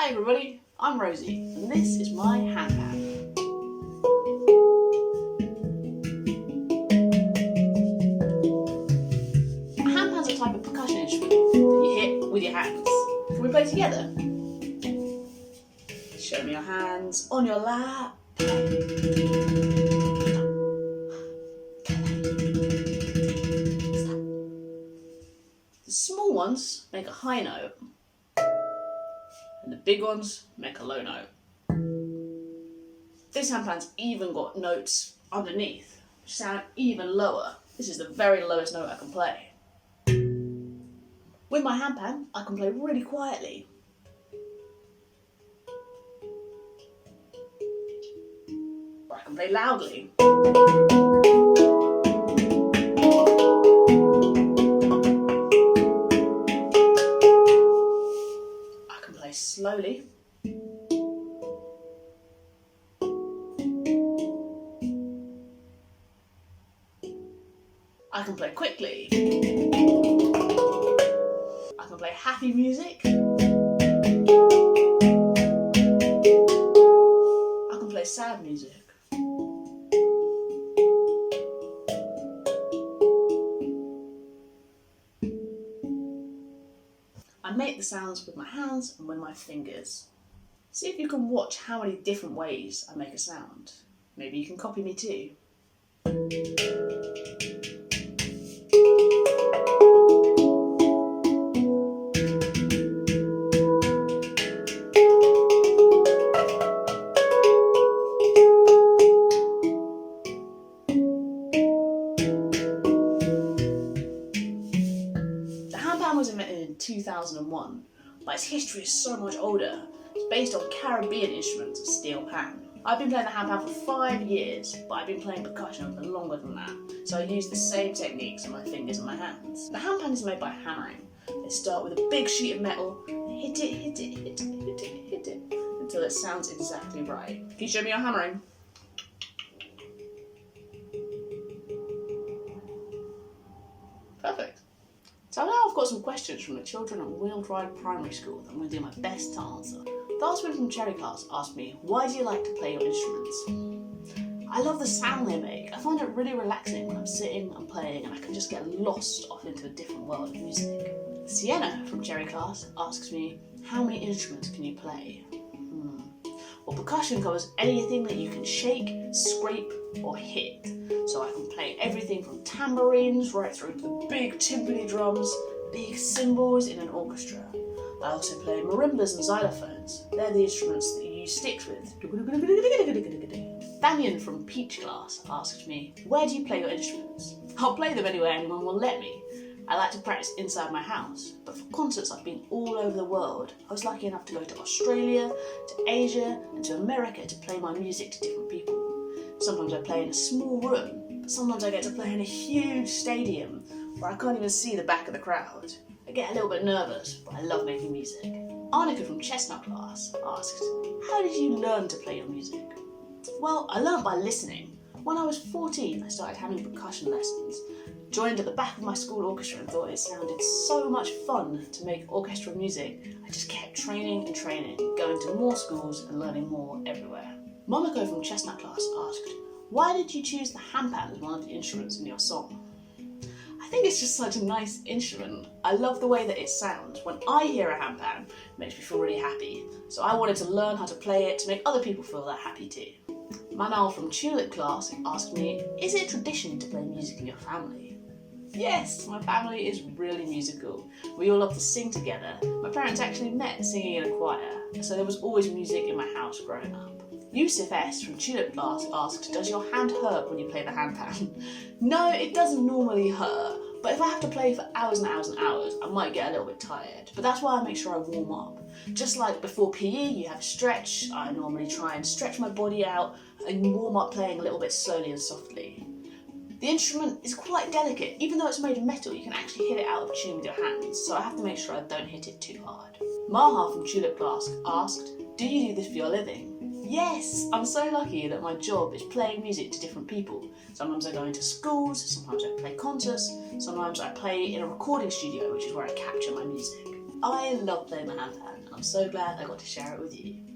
Hi everybody, I'm Rosie and this is my handpan. A handpan's a type of percussion instrument that you hit with your hands. Can we play together? Show me your hands on your lap. The small ones make a high note and the big ones make a low note. This handpan's even got notes underneath, which sound even lower. This is the very lowest note I can play. With my handpan, I can play really quietly. Or I can play loudly. I can play slowly. I can play quickly. I can play happy music. I can play sad music. I make the sounds with my hands and with my fingers. See if you can watch how many different ways I make a sound. Maybe you can copy me too. The handpan was invented in 2001, but its history is so much older. It's based on Caribbean instruments of steel pan. I've been playing the handpan for 5 years, but I've been playing percussion for longer than that, so I use the same techniques on my fingers and my hands. The handpan is made by hammering. They start with a big sheet of metal, hit it, hit it, hit it, hit it, hit it, until it sounds exactly right. Can you show me your hammering? Perfect. So now I've got some questions from the children at Weald Rise Primary School that I'm going to do my best to answer. The last one from Cherry class asked me, why do you like to play your instruments? I love the sound they make. I find it really relaxing when I'm sitting and playing and I can just get lost off into a different world of music. Sienna from Cherry class asks me, how many instruments can you play? Well, percussion covers anything that you can shake, scrape or hit. So I can play everything from tambourines right through to the big timpani drums, big cymbals in an orchestra. I also play marimbas and xylophones. They're the instruments that you use sticks with. Daniel from Peach class asked me, where do you play your instruments? I'll play them anywhere anyone will let me. I like to practice inside my house, but for concerts I've been all over the world. I was lucky enough to go to Australia, to Asia and to America to play my music to different people. Sometimes I play in a small room, but sometimes I get to play in a huge stadium where I can't even see the back of the crowd. I get a little bit nervous, but I love making music. Arnica from Chestnut class asked, how did you learn to play your music? Well, I learned by listening. When I was 14, I started having percussion lessons. Joined at the back of my school orchestra and thought it sounded so much fun to make orchestral music. I just kept training and training, going to more schools and learning more everywhere. Monaco from Chestnut class asked, why did you choose the handpan as one of the instruments in your song? I think it's just such a nice instrument. I love the way that it sounds. When I hear a handpan, it makes me feel really happy. So I wanted to learn how to play it to make other people feel that happy too. Manal from Tulip class asked me, is it a tradition to play music in your family? Yes, my family is really musical. We all love to sing together. My parents actually met singing in a choir, so there was always music in my house growing up. Yusuf S from Tulip class asked, does your hand hurt when you play the handpan? No, it doesn't normally hurt, but if I have to play for hours and hours and hours, I might get a little bit tired. But that's why I make sure I warm up. Just like before PE, you have a stretch, I normally try and stretch my body out and warm up playing a little bit slowly and softly. The instrument is quite delicate. Even though it's made of metal, you can actually hit it out of tune with your hands, so I have to make sure I don't hit it too hard. Maha from Tulip class asked, do you do this for your living? Yes, I'm so lucky that my job is playing music to different people. Sometimes I go into schools, sometimes I play concerts, sometimes I play in a recording studio, which is where I capture my music. I love playing the handpan. I'm so glad I got to share it with you.